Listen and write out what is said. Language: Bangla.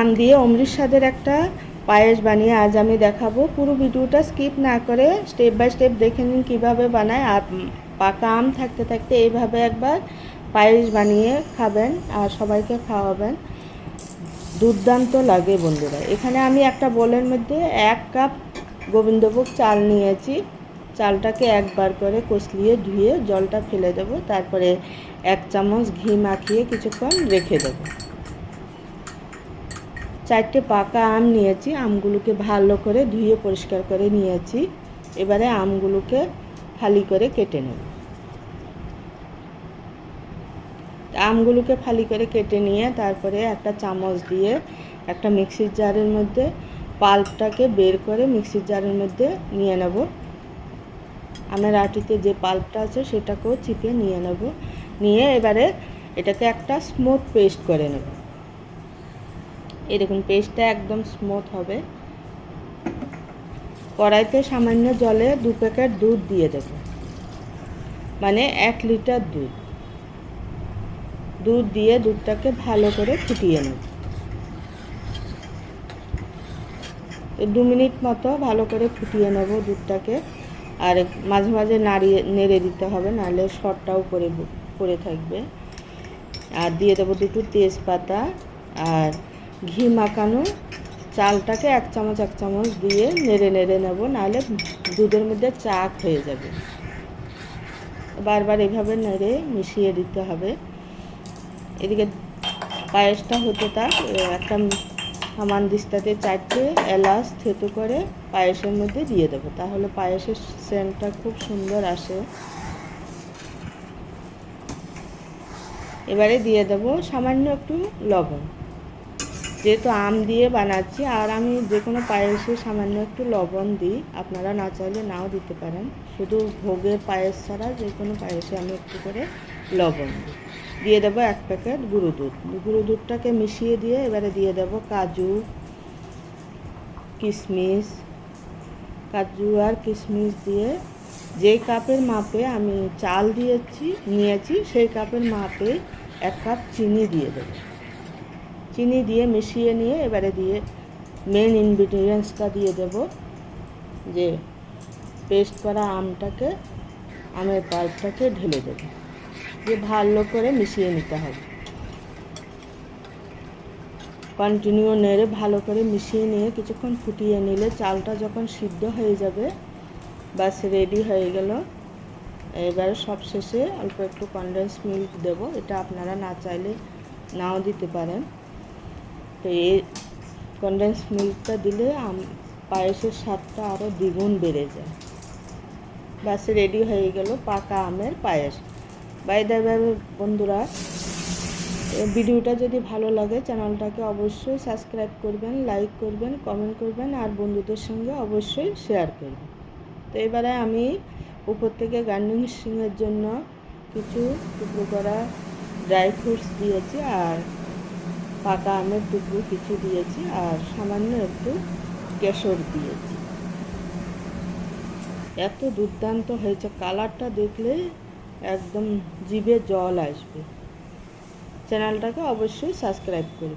আম দিয়ে অমৃত স্বাদের একটা পায়েস বানিয়ে আজ আমি দেখাবো। পুরো ভিডিওটা স্কিপ না করে স্টেপ বাই স্টেপ দেখে নিন কীভাবে বানায়। আর পাকা আম থাকতে থাকতে এইভাবে একবার পায়েস বানিয়ে খাবেন আর সবাইকে খাওয়াবেন, দুর্দান্ত লাগে বন্ধুরা। এখানে আমি একটা বোলের মধ্যে 1 কাপ গোবিন্দভোগ চাল নিয়েছি। চালটাকে একবার করে কষলিয়ে ধুয়ে জলটা ফেলে দেবো, তারপরে 1 চামচ ঘি মাখিয়ে কিছুক্ষণ রেখে দেবো। 4টে পাকা আম নিয়েছি, আমগুলোকে ভালো করে ধুয়ে পরিষ্কার করে নিয়েছি। এবারে আমগুলোকে ফালি করে কেটে নেব। আমগুলোকে ফালি করে কেটে নিয়ে তারপরে একটা চামচ দিয়ে একটা মিক্সির জারের মধ্যে পাল্পটাকে বের করে মিক্সির জারের মধ্যে নিয়ে নেব। আমের আটিতে যে পাল্পটা আছে সেটাকেও চিপে নিয়ে নেব। নিয়ে এবারে এটাকে একটা স্মুথ পেস্ট করে নেব। এই দেখুন পেস্টটা একদম স্মুথ হবে। কড়াইতে সামান্য জলে 2 প্যাকেট দুধ দিয়ে দেব, মানে 1 লিটার দুধ দিয়ে দুধটাকে ভালো করে ফুটিয়ে নেব। 2 মিনিট মতো ভালো করে ফুটিয়ে নেব দুধটাকে। আর মাঝে মাঝে নেড়ে দিতে হবে, নাহলে শর্টটাও পড়ে থাকবে। আর দিয়ে দেবো 2টো তেজপাতা আর ঘি মাখানো চালটাকে 1 চামচ দিয়ে নেড়ে নেব, নাহলে দুধের মধ্যে চাক হয়ে যাবে। বারবার এভাবে নেড়ে মিশিয়ে দিতে হবে। এদিকে পায়েসটা হতে থাক। একটা সামান দিস্তাতে 4টে এলাচ থেতো করে পায়েসের মধ্যে দিয়ে দেবো, তাহলে পায়েসের সেন্টটা খুব সুন্দর আসে। এবারে দিয়ে দেবো সামান্য একটু লবণ, যেহেতু আম দিয়ে বানাচ্ছি। আর আমি যে কোনো পায়েসে সামান্য একটু লবণ দিই, আপনারা না চাইলে নাও দিতে পারেন। শুধু ভোগের পায়েস ছাড়া যে কোনো পায়েসে আমি একটু করে লবণ দিই। দিয়ে দেবো 1 প্যাকেট গুঁড়ো দুধ। গুঁড়ো দুধটাকে মিশিয়ে দিয়ে এবারে দিয়ে দেবো কাজু আর কিশমিশ দিয়ে যে কাপের মাপে আমি চাল নিয়েছি সেই কাপের মাপে 1 কাপ চিনি দিয়ে দেবো। চিনি দিয়ে মিশিয়ে নিয়ে এবারে মেন ইনগ্রিডিয়েন্টসটা দিয়ে দেব, যে পেস্ট করা আমের পাল্পটাকে ঢেলে দেব, দিয়ে ভালো করে মিশিয়ে নিতে হবে। কন্টিনিউ নেড়ে ভালো করে মিশিয়ে নিয়ে কিছুক্ষণ ফুটিয়ে নিলে চালটা যখন সিদ্ধ হয়ে যাবে, বাস রেডি হয়ে গেল। এবার সব শেষে অল্প একটু কনডেন্স মিল্ক দেব, এটা আপনারা না চাইলে নাও দিতে পারেন। তো এই কনডেন্স মিল্কটা দিলে পায়েসের স্বাদটা আরও দ্বিগুণ বেড়ে যায়। বাস রেডি হয়ে গেল পাকা আমের পায়েস। বাই দ্য ওয়ে বন্ধুরা, ভিডিওটা যদি ভালো লাগে চ্যানেলটাকে অবশ্যই সাবস্ক্রাইব করবেন, লাইক করবেন, কমেন্ট করবেন আর বন্ধুদের সঙ্গে অবশ্যই শেয়ার করবেন। তো এবারে আমি উপর থেকে গার্নিশিংয়ের জন্য কিছু টুকরো করা ড্রাই ফ্রুটস দিয়েছি, আর পাকা আমের টুকরো কিছু দিয়েছি, আর সামান্য একটু কেশর দিয়েছি। এত দুর্দান্ত হয়েছে, কালারটা দেখলে একদম জিভে জল আসবে। চ্যানেলটাকে অবশ্যই সাবস্ক্রাইব করবেন।